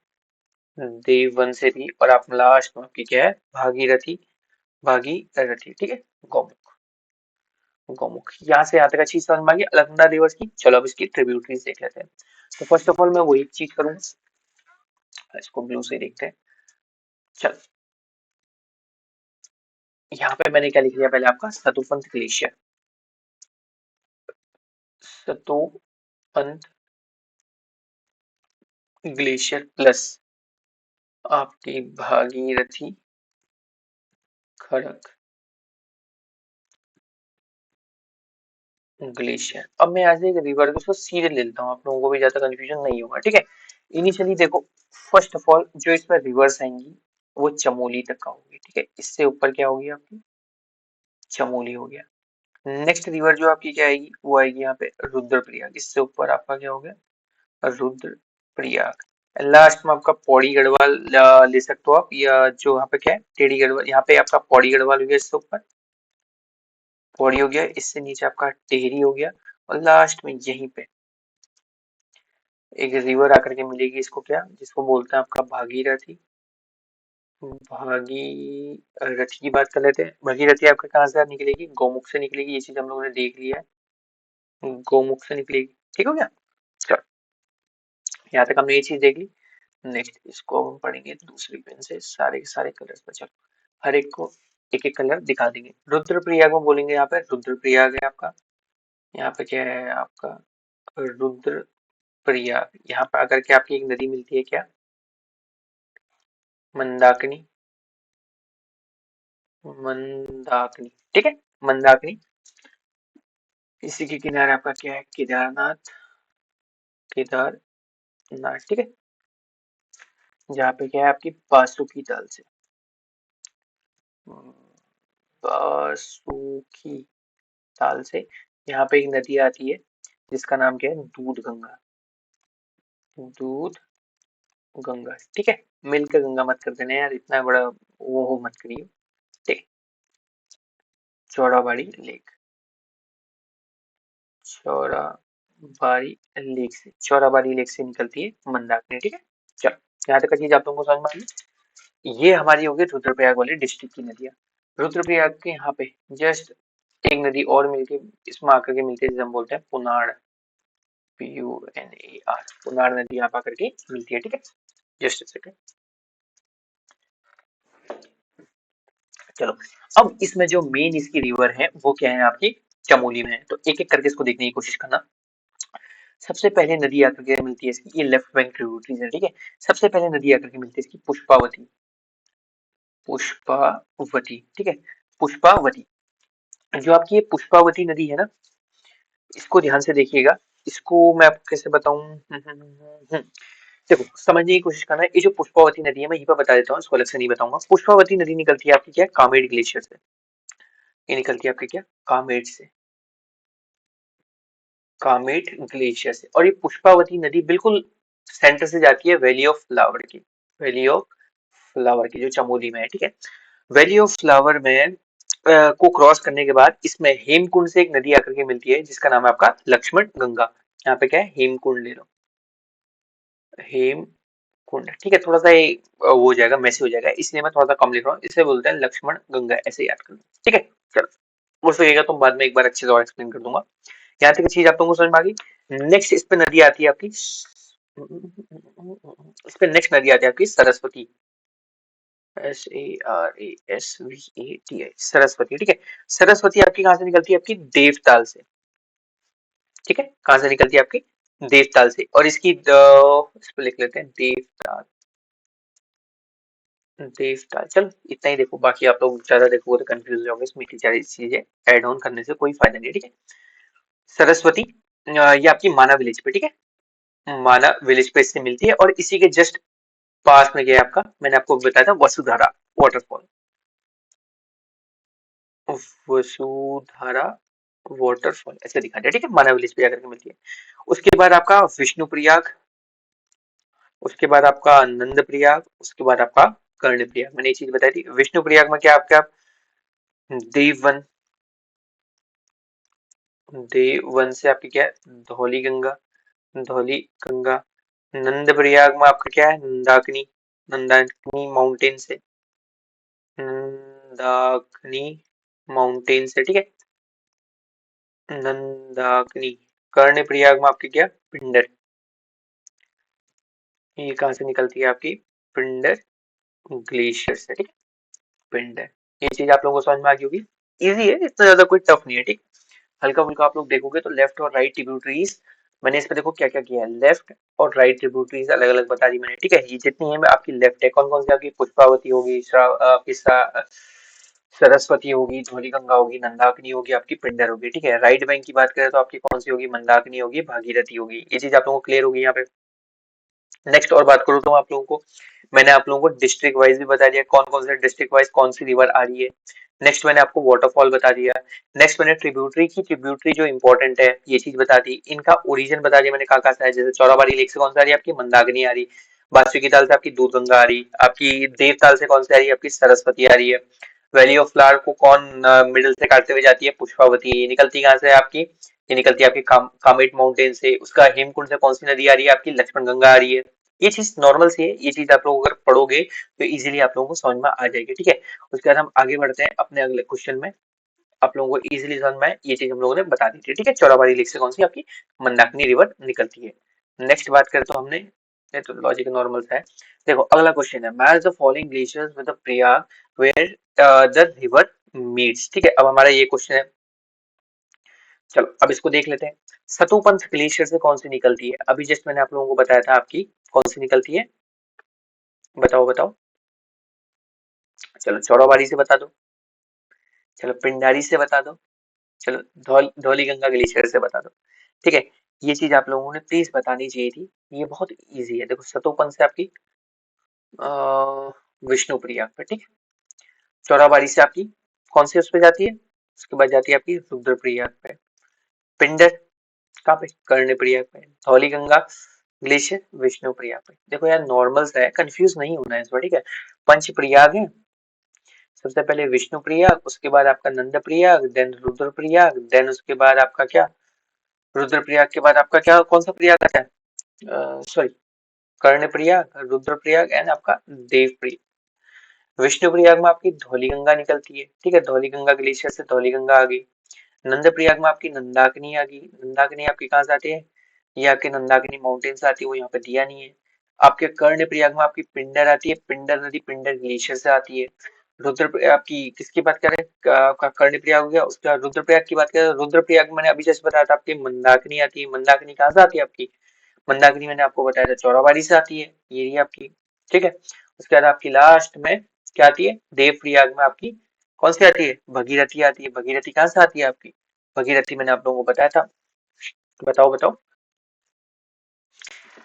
Speaker 1: देववन से थी, और आप लास्ट में आपकी क्या है, भागीरथी, भागीरथी, ठीक है। गौमुख, गौमुख यहाँ से यहाँ तक अच्छी समझ में आ गई अलकनंदा रिवर्स की। चलो अब इसकी ट्रिब्यूटरीज देख लेते हैं। तो फर्स्ट ऑफ ऑल मैं वही चीज करूंगा, इसको ब्लू से देखते हैं। चलो यहाँ पे मैंने क्या लिख लिया, पहले आपका सतुपंथ ग्लेशियर, सतोपंथ ग्लेशियर प्लस आपकी भागीरथी खड़क ग्लेशियर। अब मैं आज एक रिवर को सीधे ले लेता हूँ, आप लोगों को भी ज्यादा कंफ्यूजन नहीं होगा, ठीक है। इनिशियली देखो, फर्स्ट ऑफ ऑल जो इसमें रिवर्स आएंगी वो चमोली तक का होगी, ठीक है। इससे ऊपर क्या होगी आपकी, चमोली हो गया। नेक्स्ट रिवर जो आपकी क्या आएगी, वो आएगी यहाँ पे रुद्रप्रयाग, इससे ऊपर आपका क्या हो गया, रुद्रप्रयाग। लास्ट में आपका पौड़ी गढ़वाल ले सकते हो आप, या जो यहाँ पे क्या है, टेढ़ी गढ़वाल, यहाँ पे आपका पौड़ी गढ़वाल हो गया, इससे ऊपर पौड़ी हो गया, इससे नीचे आपका टेहरी हो गया, और लास्ट में यहीं पे एक रिवर आकर के मिलेगी इसको, क्या जिसको बोलते हैं आपका भागीरथी। भागीरथी की बात कर लेते हैं। भागीरथी आपका कहाँ से निकलेगी? गौमुख से निकलेगी, ये चीज हम लोगों ने देख लिया है, गौमुख से निकलेगी। ठीक हो गया? चलो, यहाँ तक हमने ये चीज देख ली। नेक्स्ट इसको हम पढ़ेंगे दूसरी पेन से, सारे के सारे कलर्स पर। चलो, हर एक को एक एक कलर दिखा देंगे। रुद्रप्रयाग में बोलेंगे, यहाँ पे रुद्रप्रयाग है आपका। यहाँ पे क्या है आपका? रुद्रप्रयाग। यहाँ पे आकर के आपकी एक नदी मिलती है, क्या? मंदाकिनी। मंदाकिनी, ठीक है, मंदाकिनी। इसी के किनारे आपका क्या है? केदारनाथ। केदारनाथ, ठीक है। जहाँ पे क्या है आपकी बासुकी ताल से, बासुकी ताल से यहाँ पे एक नदी आती है जिसका नाम क्या है? दूध गंगा। दूध गंगा, ठीक है। मिलकर गंगा मत कर देना यार, इतना बड़ा वो हो मत करिए। ठीक। चौड़ाबाड़ी लेक। चौड़ाबाड़ी लेक से, चौड़ाबाड़ी लेक से निकलती है मंदाकिनी, ठीक है। चलो, यहाँ तक का चीज आप लोगों को समझ में आ गई। ये हमारी होगी रुद्रप्रयाग वाली डिस्ट्रिक्ट की नदियां। रुद्रप्रयाग के यहाँ पे जस्ट एक नदी और मिलती है, इसमें आकर के मिलती है, जिसे हम बोलते हैं पुनाड़। PUNAR, पुनाड़ नदी यहाँ आकर के मिलती है, ठीक है। Just second. चलो, अब इसमें जो मेन इसकी रिवर है वो क्या है आपकी? चमोली में है। तो एक एक करके इसको देखने की कोशिश करना। सबसे पहले नदी आकर के मिलती है इसकी, ये लेफ्ट बैंक ट्रिब्यूटरीज है, ठीक है। सबसे पहले नदी आकर के मिलती है इसकी पुष्पावती। पुष्पावती, ठीक है। पुष्पावती, जो आपकी ये पुष्पावती नदी है ना, इसको ध्यान से देखिएगा। इसको मैं आपको कैसे बताऊं? देखो, समझने की कोशिश करना है। ये जो पुष्पावती नदी है, मैं यहीं पर बता देता हूँ, इसको अलग से नहीं बताऊंगा। पुष्पावती नदी निकलती है आपकी क्या? कामेड़ ग्लेशियर से। ये निकलती है आपकी क्या? कामेड़ से। कामेट ग्लेशियर से। और ये पुष्पावती नदी बिल्कुल सेंटर से जाती है वैली ऑफ फ्लावर की। वैली ऑफ फ्लावर की जो चमोली में है, ठीक है। वैली ऑफ फ्लावर में को क्रॉस करने के बाद इसमें हेमकुंड से एक नदी आकर के मिलती है जिसका नाम है आपका लक्ष्मण गंगा। यहाँ पे क्या है? हेमकुंड ले लो, हेमकुंड, ठीक है। थोड़ा सा ये वो हो जाएगा, मैसी हो जाएगा, इसलिए मैं थोड़ा सा कम लिख रहा हूँ। इसे बोलते हैं लक्ष्मण गंगा, ऐसे याद कर लो, ठीक है। चलो, हो सकेगा तो बाद में एक बार अच्छे से और एक्सप्लेन कर दूंगा। यहाँ तक चीज आप लोगों को समझ में आ गई। नेक्स्ट इस पे नदी आती है आपकी, इस पे नेक्स्ट नदी आती है आपकी सरस्वती। SARASVATI, सरस्वती, ठीक है। सरस्वती आपकी कहाँ से निकलती है? आपकी देवताल से, ठीक है। कहाँ से निकलती है? आपकी देवताल से। और इसकी इस पे लिख लेते हैं देवताल। देवताल, चलो इतना ही देखो, बाकी आप लोग ज्यादा देखोगे तो कंफ्यूज हो जाओगे। इसमें इतनी सारी चीजें ऐड ऑन करने से कोई फायदा नहीं है, ठीक है। सरस्वती ये आपकी माना विलेज पे, ठीक है। माना विलेज पे इससे मिलती है। और इसी के जस्ट पास में गया आपका, मैंने आपको बताया था वसुधारा वाटरफॉल। वसुधारा वाटरफॉल ऐसे दिखा दिया, ठीक है। माना विलेज पे जाकर के मिलती है। उसके बाद आपका विष्णु प्रयाग, उसके बाद आपका नंद प्रयाग, उसके बाद आपका कर्ण प्रयाग। मैंने ये चीज बताई थी। विष्णु प्रयाग में क्या आपका देववन, देववन से आपकी क्या है? धौली गंगा, धौली गंगा। नंद प्रयाग में आपका क्या है? नंदाकिनी, नंदाकिनी माउंटेन से, नंदाकिनी माउंटेन से, ठीक है। नंदाकिनी। कर्ण प्रयाग में आपकी क्या? पिंडर। ये कहाँ से निकलती है? आपकी पिंडर ग्लेशियर से, ठीक है। पिंडर, ये चीज आप लोगों को समझ में आ गई होगी। इजी है, इतना ज्यादा कोई टफ नहीं है, ठीक। हल्का फुल्का आप लोग देखोगे तो लेफ्ट और राइट ट्रिब्यूटरीज, मैंने इस पे देखो क्या क्या किया है। लेफ्ट और राइट ट्रिब्यूटरीज अलग अलग बता दी मैंने, ठीक है। ये जितनी है मैं आपकी लेफ्ट है, कौन कौन सी? आपकी पुष्पावती होगी, आपकी सरस्वती होगी, धौली गंगा होगी, नंदाकिनी होगी, आपकी पिंडर होगी, ठीक है। राइट बैंक की बात करें तो आपकी कौन सी होगी? मंदाकिनी होगी, भागीरथी होगी। ये चीज आप लोगों को क्लियर होगी यहाँ पे। नेक्स्ट और बात करूँ तो आप लोगों को, मैंने आप लोगों को डिस्ट्रिक्ट वाइज भी बता दिया कौन कौन से डिस्ट्रिक्ट वाइज कौन सी रिवर आ रही है। नेक्स्ट मैंने आपको वाटरफॉल बता दिया। नेक्स्ट मैंने ट्रिब्यूटरी की, ट्रिब्यूटरी जो इंपॉर्टेंट है ये चीज बता दी। इनका ओरिजिन बता दिया मैंने कहाँ कहाँ से है। जैसे चौराबाड़ी लेक से कौन सा आ रही है? आपकी मंदाकिनी आ रही। बासुकी ताल से आपकी दूध गंगा आ रही। आपकी देवताल से कौन सी आ रही है? आपकी सरस्वती आ रही है। वैली ऑफ फ्लावर को कौन मिडिल से काटते हुए जाती है? पुष्पावती। निकलती कहाँ से है? आपकी ये निकलती है आपकी कामेट माउंटेन से। उसका हेमकुंड से कौन सी नदी आ रही है आपकी, लक्ष्मण गंगा आ रही है। ये चीज नॉर्मल सी है, ये चीज आप लोग अगर पढ़ोगे तो इजीली आप लोगों को समझ में आ जाएगी, ठीक है। उसके बाद हम आगे बढ़ते हैं अपने अगले क्वेश्चन में। आप लोगों को इजीली समझ में आए ये चीज हम लोगों ने बता दी थी, ठीक है। चौराबाड़ी लेक से कौन सी आपकी मंदाकिनी रिवर निकलती है। नेक्स्ट बात करें तो हमने, ये तो लॉजिक नॉर्मल सा है। देखो अगला क्वेश्चन है, match the following glaciers with the prayag where the river meets, ठीक है। अब हमारा ये क्वेश्चन है, चलो अब इसको देख लेते हैं। सतोपंथ ग्लेशियर से कौन सी निकलती है, अभी जस्ट मैंने आप लोगों को बताया था आपकी कौन सी निकलती है, बताओ बताओ। चलो चौराबाड़ी से बता दो, चलो पिंडारी से बता दो, चलो धौली गंगा ग्लेशियर से बता दो, ठीक है। ये चीज आप लोगों ने प्लीज बतानी चाहिए थी, ये बहुत इजी है। देखो सतोपंथ से आपकी विष्णुप्रिया पे, ठीक है। चौराबाड़ी से आपकी कौन सी उस पे जाती है, उसके बाद जाती है आपकी रुद्रप्रयाग पे। पिंडर कहाँ पे, कर्णप्रयाग पे। धौली गंगा ग्लेशियर विष्णुप्रयाग पे। देखो यार नॉर्मल सा है, कंफ्यूज नहीं होना है इस बार, ठीक है। पंच प्रयाग है, सबसे पहले विष्णुप्रयाग, उसके बाद आपका नंदप्रयाग, देन रुद्रप्रयाग, देन उसके बाद आपका क्या, रुद्रप्रयाग के बाद आपका क्या, कौन सा प्रयाग आता है, सॉरी, कर्णप्रयाग, रुद्रप्रयाग एंड आपका देवप्रयाग। विष्णुप्रयाग में आपकी धौलीगंगा निकलती है, ठीक है। धौलीगंगा ग्लेशियर से धौलीगंगा आ गई। नंदप्रयाग में आपकी नंदाकिनी आ गई। नंदाकिनी आपकी कहाँ से आती है, ये आपके नंदाकिनी माउंटेन से आती है, वो यहाँ पे दिया नहीं है। आपके कर्णप्रयाग में आपकी पिंडर आती है, पिंडर नदी पिंडर ग्लेशियर से आती है। रुद्र आपकी किसकी बात करें, आपका कर्णप्रयाग हो गया। उसके बाद रुद्रप्रयाग की बात करें, रुद्रप्रयाग मैंने अभी जैसे बताया था आपकी मंदाकिनी आती है। मंदाकिनी कहाँ से आती है आपकी, मंदाकिनी मैंने आपको बताया था चौराबाड़ी से आती है, ये रही आपकी, ठीक है। उसके बाद आपकी लास्ट में क्या आती है, देवप्रयाग में आपकी कौन सी आती है, भगीरथी आती है। भगीरथी कहाँ से आती है आपकी, भगीरथी मैंने आप लोगों को बताया था, बताओ बताओ,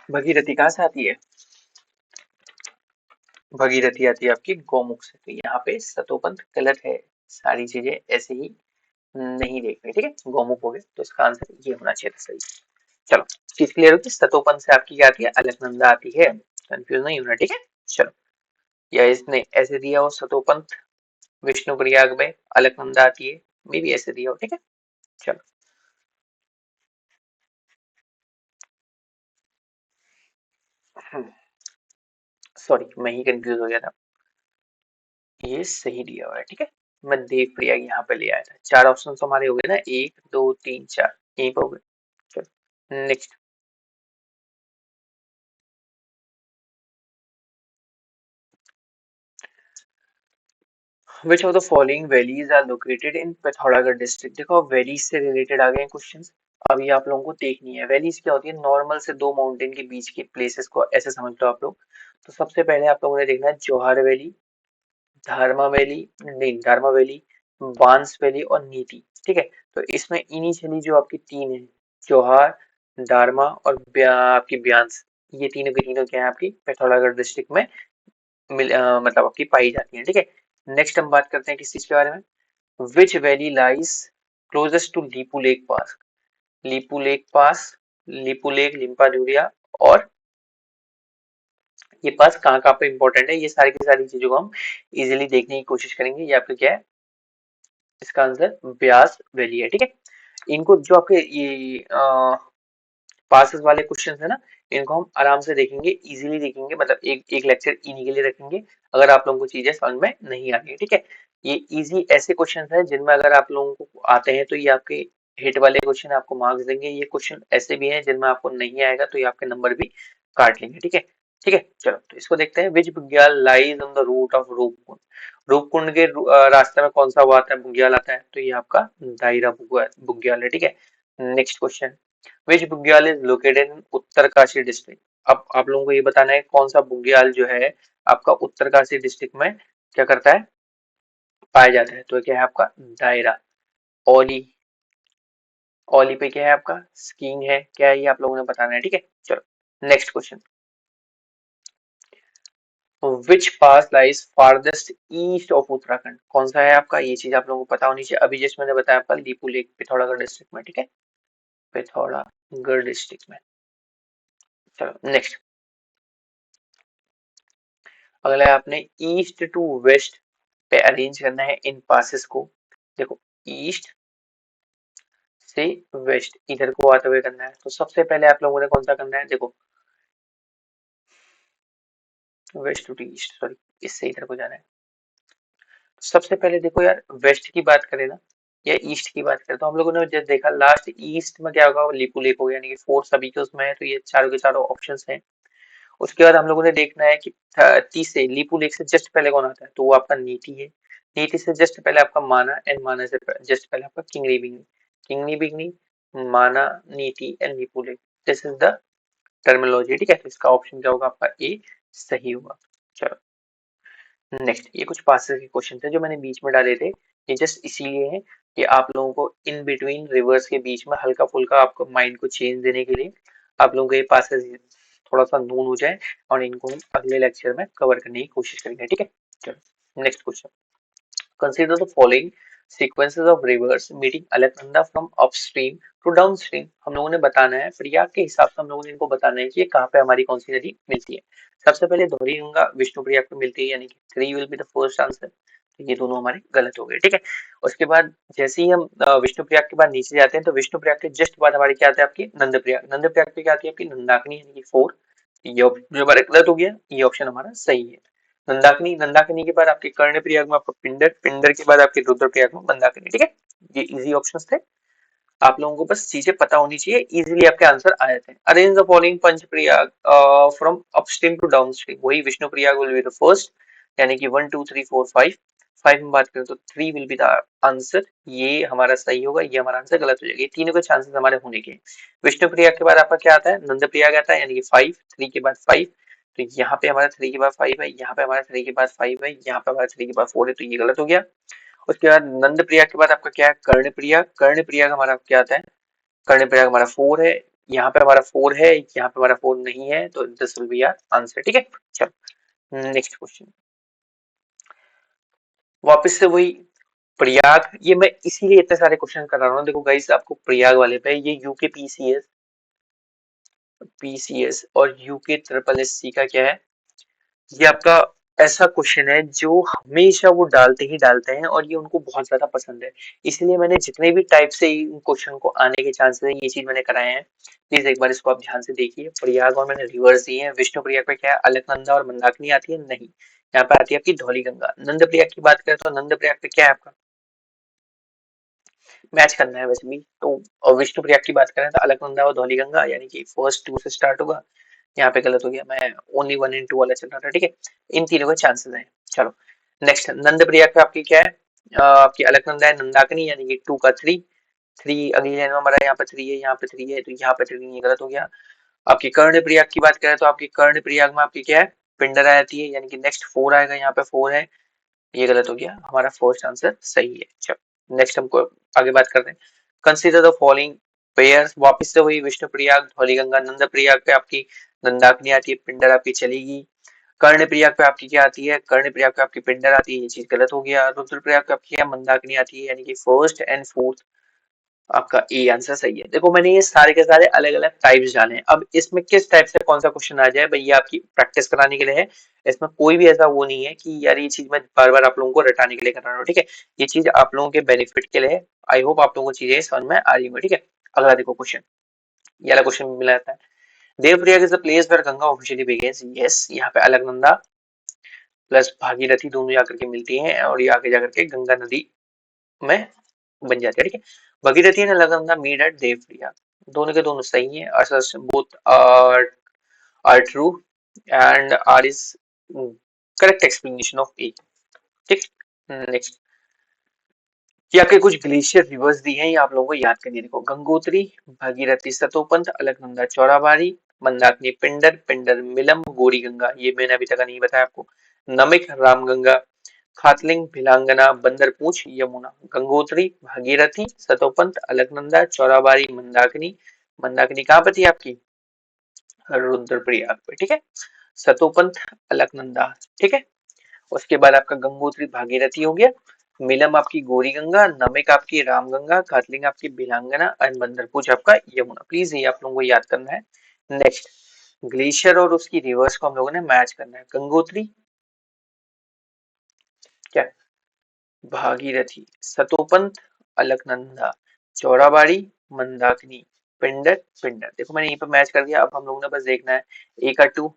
Speaker 1: भगीरथी कहाँ से आती है। भगीरथी आती है आपकी गौमुख से। तो यहाँ पे सतोपंथ गलत है, सारी चीजें ऐसे ही नहीं देखनी, ठीक है। गौमुख हो गए तो इसका आंसर ये होना चाहिए था सही। चलो चीज क्लियर होगी, सतोपंथ से आपकी क्या आती है, अलकनंदा आती है, कंफ्यूज नहीं होना, ठीक है। चलो, या इसने ऐसे दिया हो सतोपंथ विष्णु प्रयाग में अलकनंदा आती है, मे भी ऐसे दिया हो, ठीक है। चलो, सॉरी मैं ही कंफ्यूज हो गया था, ये सही दिया हुआ है, ठीक है। मैं देव प्रयाग यहाँ पे ले आया था। चार ऑप्शन तो हमारे हो गए ना, एक दो तीन चार, यहीं पे हो गए। चलो next, which of the following valleys are located in Pithoragarh district. देखो वैलीज से रिलेटेड आ गए क्वेश्चन, अब ये आप लोगों को देखनी है। वैलीज क्या होती है, नॉर्मल से दो माउंटेन के बीच के प्लेसेस को ऐसे समझ लो आप लोग। तो सबसे पहले आप लोगों ने देखना है जौहर वैली, धर्मा वैली, नहीं धर्मा वैली, बांस वैली और नीति, ठीक है। तो इसमें इनिशियली जो आपकी तीन है, जौहर, दारमा और आपकी ब्यास, ये तीनों की तीनों क्या है आपकी पिथौरागढ़ डिस्ट्रिक्ट में मतलब आपकी पाई जाती है, ठीक है। नेक्स्ट हम बात करते हैं किस चीज के बारे में, which valley lies closest to Lipulekh pass. Lipulekh pass, Lipulekh, Limpiyadhura और ये पास कहाँ कहाँ पे इंपॉर्टेंट है, ये सारी की सारी चीजों को हम इजीली देखने की कोशिश करेंगे। ये आपका क्या है, इसका आंसर ब्यास वैली है, ठीक है। इनको जो आपके ये पासिस वाले क्वेश्चन है ना, इनको हम आराम से देखेंगे, इजीली देखेंगे, मतलब एक एक लेक्चर इन्हीं के लिए रखेंगे अगर आप लोगों को चीजें समझ में नहीं आती है, ठीक है। ये इजी ऐसे क्वेश्चन है जिनमें अगर आप लोगों को आते हैं तो ये आपके हिट वाले क्वेश्चन आपको मार्क्स देंगे। ये क्वेश्चन ऐसे भी हैं जिनमें आपको नहीं आएगा तो ये आपके नंबर भी काट लेंगे, ठीक है। ठीक है चलो तो इसको देखते हैं, which bugyal lies on the route of Roopkund. Roopkund के रास्ते में कौन सा वो आता है, बुग्याल आता है, तो ये आपका दायरा बुग्याल है, ठीक है। Next question, which Bugyal is located in Uttarkashi district. अब आप लोगों को ये बताना है कौन सा बुग्याल जो है आपका उत्तरकाशी डिस्ट्रिक्ट में क्या करता है, पाया जाता है। तो क्या है आपका दायरा। ओली, ओली पे क्या है आपका स्कीइंग है, क्या है ये आप लोगों ने बताना है, ठीक है। चलो next question, which pass lies farthest east of Uttarakhand. कौन सा है आपका, ये चीज आप लोगों को पता होनी चाहिए। अभी जैसे मैंने बताया आपका लीपू लेक पिथौरागढ़ डिस्ट्रिक्ट में, ठीक है, पिथौरागढ़ डिस्ट्रिक्ट में। चलो नेक्स्ट, अगला है आपने ईस्ट टू वेस्ट पे अरेंज करना है इन पासेस को। देखो ईस्ट से वेस्ट इधर को आते हुए करना है। तो सबसे पहले आप लोगों ने कौन सा करना है, देखो वेस्ट टू ईस्ट, सॉरी इससे इधर को जाना है। तो सबसे पहले देखो यार, वेस्ट की बात करें ना या ईस्ट की बात करें, तो हम लोगों ने जब देखा लास्ट ईस्ट में क्या होगा, लिपू लेक हो गया, यानी कि 4 सभी के उसमें है, तो ये चारों के चारों ऑप्शंस हैं। उसके बाद हम लोगों ने देखना है कि 30 से लिपू लेक से जस्ट पहले कौन आता है, तो वो आपका नीति है। नीति से जस्ट पहले आपका माना, एंड माना से जस्ट पहले आपका किंगनी बिगनी। किंगनी बिगनी, माना, नीति and Lipu lake, this is the terminology, ठीक है। तो इसका ऑप्शन क्या होगा, आपका ए सही होगा। चलो नेक्स्ट, ये कुछ पासेस के क्वेश्चन थे जो मैंने बीच में डाले थे, ये जस्ट इसीलिए है कि आप लोगों को इन बिटवीन रिवर्स के बीच में हल्का फुल्का आपको माइंड को चेंज देने के लिए आप लोगों को ये पासेस थोड़ा सा नून हो जाए, और इनको हम अगले लेक्चर में कवर करने की कोशिश करेंगे, ठीक है। चलो next question, consider the following sequences of rivers meeting Alaknanda from upstream to downstream। हम लोगों ने बताना है प्रयाग के हिसाब से, हम लोगों ने इनको बताना है कि ये कहाँ पे हमारी कौन सी नदी मिलती है। सबसे पहले धौली गंगा विष्णु प्रयाग पे मिलती है, यानी कि 3 will be the first answer. तो ये दोनों हमारे गलत हो गए, ठीक है। उसके बाद जैसे ही हम विष्णु प्रयाग के बाद नीचे जाते हैं, तो विष्णु प्रयाग के जस्ट बाद हमारी क्या आता है, आपकी नंद प्रयाग। नंद प्रयाग पे क्या आती है आपकी नंदाकिनी, यानी कि 4। ये ऑप्शन जो हमारा गलत हो गया, ये ऑप्शन हमारा सही है। नंदाकिनी, नंदाकिनी के बाद आपके कर्णप्रयाग में आपका पिंडर, पिंडर के बाद आपके रुद्रप्रयाग में मंदाकिनी, ठीक है। ये इजी ऑप्शंस थे, आप लोगों को बस चीजें पता होनी चाहिए, इजीली आपके आंसर आ जाते हैं। Arrange the following Panch Prayag from upstream to downstream, वही Vishnuprayag will be the first, यानी कि 1 2 3 4 5। 5 में बात करें तो 3 विल बी द आंसर, ये हमारा सही होगा, ये हमारा आंसर गलत हो जाएगा। ये तीनों के चांसेस हमारे होने के। विष्णु प्रयाग के बाद आपका क्या आता है, नंद प्रयाग आता है, यानी कि 5, 3 के बाद 5। तो यहाँ पे हमारा 3 के बाद 5 है, यहाँ पे हमारा 3 के बाद 5 है, यहाँ पे हमारा 3 के बाद 4 है, तो ये गलत हो गया। उसके बाद नंद प्रयाग के बाद आपका क्या है, कर्ण प्रयाग। कर्ण प्रयाग हमारा क्या आता है, कर्ण प्रयाग हमारा 4 है, यहाँ पे हमारा 4 है, यहाँ पे हमारा 4 नहीं है, तो this will be our answer, ठीक है। चलो नेक्स्ट क्वेश्चन, वापस से वही प्रयाग, ये मैं इसीलिए इतने सारे क्वेश्चन कर रहा हूँ, देखो गाइस आपको प्रयाग वाले पे ये यूके पीसीएस, पीसीएस और यूके ट्रिपल एससी का क्या है, ये आपका ऐसा क्वेश्चन है जो हमेशा वो डालते ही डालते हैं, और ये उनको बहुत ज्यादा पसंद है। इसलिए मैंने जितने भी टाइप से क्वेश्चन को आने के चांसेस है, ये चीज मैंने कराए हैं। प्लीज एक बार इसको आप ध्यान से देखिए। प्रयाग और मैंने रिवर्स दिए हैं। विष्णु प्रयाग पे क्या है, अलकनंदा और मंदाकिनी आती है, नहीं, यहाँ पे आती है आपकी धौली गंगा। नंद प्रयाग की बात करें तो नंद प्रयाग पे क्या है आपका, मैच करना है वैसे भी तो। और विष्णु प्रयाग की बात करें तो अलकनंदा और धौली गंगा, यानी कि फर्स्ट 2 से स्टार्ट होगा। यहाँ पे गलत हो गया, मैं ओनली 1 and 2 वाला चल रहा था, ठीक है। इन तीनों के चांसेस हैं। चलो नेक्स्ट, नंद प्रयाग पे आपकी क्या है, आपकी अलकनंदा है, नंदाकिनी, यानी कि 2 का 3। 3 अगली लाइन में हमारा यहाँ पे 3 है, यहाँ पे 3 है, तो यहाँ पे 3 नहीं, गलत हो गया। आपकी कर्ण प्रयाग की बात करें तो आपकी कर्ण प्रयाग में आपकी क्या है, पिंडरा आती है, यानी कि नेक्स्ट 4 आएगा, यहाँ पे 4 है, ये गलत हो गया, हमारा फर्स्ट आंसर सही है। चलो नेक्स्ट हमको आगे बात करते हैं। कंसीडर द फॉलोइंग पेयर्स, वापस से वही विष्णु प्रयाग, धौली गंगा, नंद प्रयाग पे आपकी नंदाकिनी आती है, पिंडर आपकी चलेगी। कर्ण प्रयाग पे आपकी क्या आती है, कर्ण प्रयाग पे आपकी पिंडर आती है, ये चीज गलत हो गया। रुद्र प्रयाग पे आपकी क्या मंदाकिनी आती है, यानी कि फर्स्ट एंड फोर्थ, आपका ए आंसर सही है। देखो मैंने ये सारे के सारे अलग अलग टाइप्स डाले हैं, अब इसमें किस टाइप से कौन सा क्वेश्चन आ जाए भैया, आपकी प्रैक्टिस कराने के लिए है। इसमें कोई भी ऐसा वो नहीं है कि यार ये चीज मैं बार बार आप लोगों को रटाने के लिए कर रहा हूँ, ठीक है। ये चीज आप लोगों के बेनिफिट के लिए है। आई होप आप लोगों को चीजें समझ में आ रही होंगी, ठीक है। अगला देखो क्वेश्चन, ये वाला क्वेश्चन मिला जाता है। Devprayag is the place where Ganga officially begins, yes, यहाँ पे अलकनंदा प्लस भागीरथी दोनों जाकर के मिलती हैं, और ये आगे जाकर के गंगा नदी में बन जाती है, ठीक है। Bhagirathi and Alaknanda meet at Devprayag, दोनों के दोनों सही है, both are true and R is correct explanation of A, ठीक। नेक्स्ट, ये आपके कुछ ग्लेशियर रिवर्स दी हैं, ये आप लोगों को याद करनी है। देखो गंगोत्री, भागीरथी सतोपंथ, अलकनंदा चौराबाड़ी, मंदाकिनी पिंडर, पिंडर मिलम, गौरी गंगा, ये मैंने अभी तक नहीं बताया आपको। नमिक रामगंगा, खातलिंग भिलांगना, बंदरपूछ यमुना। गंगोत्री, भागीरथी, सतोपंथ, अलकनंदा चौराबाड़ी, मंदाकिनी। मंदाकिनी कहाँ पर थी आपकी, रुद्रप्रयाग पे, ठीक है। सतोपंथ, अलकनंदा, ठीक है। उसके बाद आपका गंगोत्री भागीरथी हो गया, मिलम आपकी गौरी गंगा, नमिक आपकी रामगंगा, कातलिंग आपकी भिलांगना, एंड बंदरपूछ आपका यमुना। प्लीज ये आप लोगों को याद करना है। नेक्स्ट, ग्लेशियर और उसकी रिवर्स को हम लोगों ने मैच करना है। गंगोत्री क्या, भागीरथी, सतोपंथ, अलकनंदा चौराबाड़ी, मंदाकिनी, पिंडर, पिंडर। देखो मैंने यहीं पे मैच कर दिया। अब हम लोगों ने बस देखना है ए का टू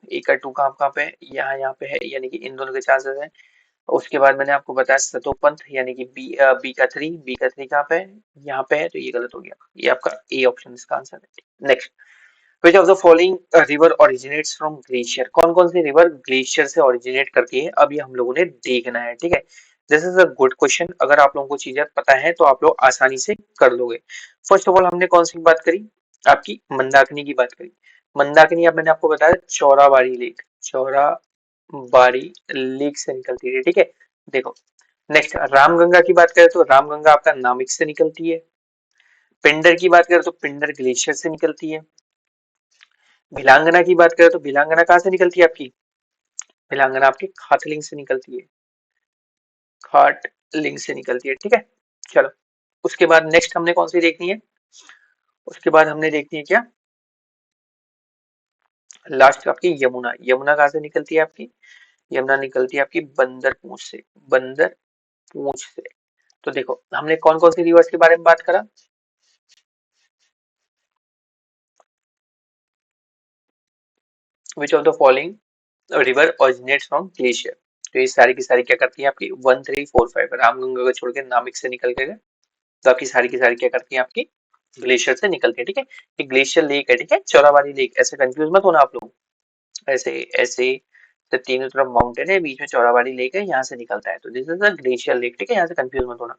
Speaker 1: कहाँ कहाँ पे है, यहाँ पे है, यानी कि इन दोनों के चांसेस है। उसके बाद मैंने आपको बताया सतोपंथ, यानी कि बी का थ्री कहाँ पे है, यहाँ पे है, तो ये गलत हो गया। ये आपका ए ऑप्शन इसका आंसर है। Next, which of the following river originates from glacier, कौन कौन सी रिवर ग्लेशियर से ओरिजिनेट करती है, अब ये हम लोगों ने देखना है, ठीक है। This is a good question, अगर आप लोगों को चीजें पता है तो आप लोग आसानी से कर लोगे। फर्स्ट ऑफ ऑल हमने कौन सी बात करी, आपकी मंदाकिनी की बात करी। मंदाकिनी अब मैंने आपको बताया चौराबाड़ी लेक, चौराबाड़ी लेक से निकलती है, ठीक है। देखो नेक्स्ट, रामगंगा की बात करें तो रामगंगा आपका नामिक से निकलती है। पिंडर की बात करें तो पिंडर ग्लेशियर से निकलती है। भिलांगना की बात करें तो भिलांगना कहाँ से निकलती है आपकी, भिलांगना आपकी खातलिंग से निकलती है, खाटलिंग से निकलती है, ठीक है। चलो उसके बाद नेक्स्ट हमने कौन सी देखनी है, उसके बाद हमने देखनी है क्या, लास्ट आपकी यमुना। यमुना कहाँ से निकलती है आपकी, यमुना निकलती है आपकी बंदर पूंछ से, बंदर पूंछ से। तो देखो हमने कौन कौन सी रिवर्स के बारे में बात करा, विच of the following river originates from glacier. तो ये सारी की सारी क्या करती है आपकी 1 3 4 5, रामगंगा को छोड़ के नामिक से निकल के गए, बाकी सारी की सारी क्या करती है आपकी ग्लेशियर से निकलती है, ठीक है। ये ग्लेशियर लेक है, ठीक है, चौराबाड़ी लेक, ऐसे कंफ्यूज मत होना आप लोग। ऐसे ऐसे तो तीनों तरफ माउंटेन है, बीच में चौराबाड़ी लेक है, यहाँ से निकलता है, तो this is a glacier lake, ठीक है, यहाँ से कंफ्यूज मत होना।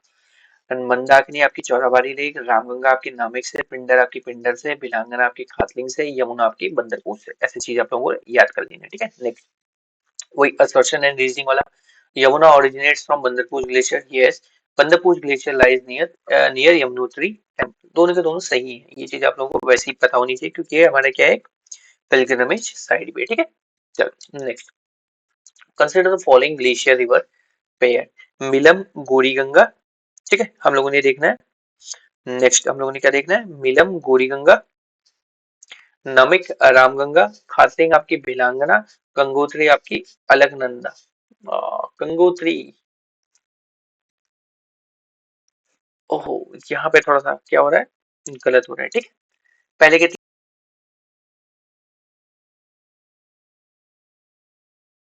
Speaker 1: मंदाकिनी आपकी चौराबाड़ी लेक, रामगंगा आपकी नामिक से, पिंडर आपकी पिंडर से, भिलांगना आपकी खातलिंग से, यमुना आपकी बंदरपूर से। ऐसी चीज आप लोगों को याद कर लेना, ठीक है। नेक्स्ट, वही असर्शन एंड रीजनिंग वाला, Yamuna originates from Bandarpunch glacier, yes, Bandarpunch glacier lies near Yamunotri temple. दोनों के दोनों सही है, ये चीज आप लोगों को वैसे ही पता होनी चाहिए क्योंकि ये हमारा क्या है, पिलग्रिमेज साइड भी, ठीक है। चलो next, consider the following glacier river pair, Milam Gauri Ganga, ठीक है, हम लोगों ने देखना है। नेक्स्ट हम लोगों ने क्या देखना है, मिलम गौरी गंगा, नमिक रामगंगा, खातलिंग आपकी भिलांगना, गंगोत्री आपकी अलकनंदा। गंगोत्री, ओहो यहाँ पे थोड़ा सा क्या हो रहा है, गलत हो रहा है, ठीक है। पहले के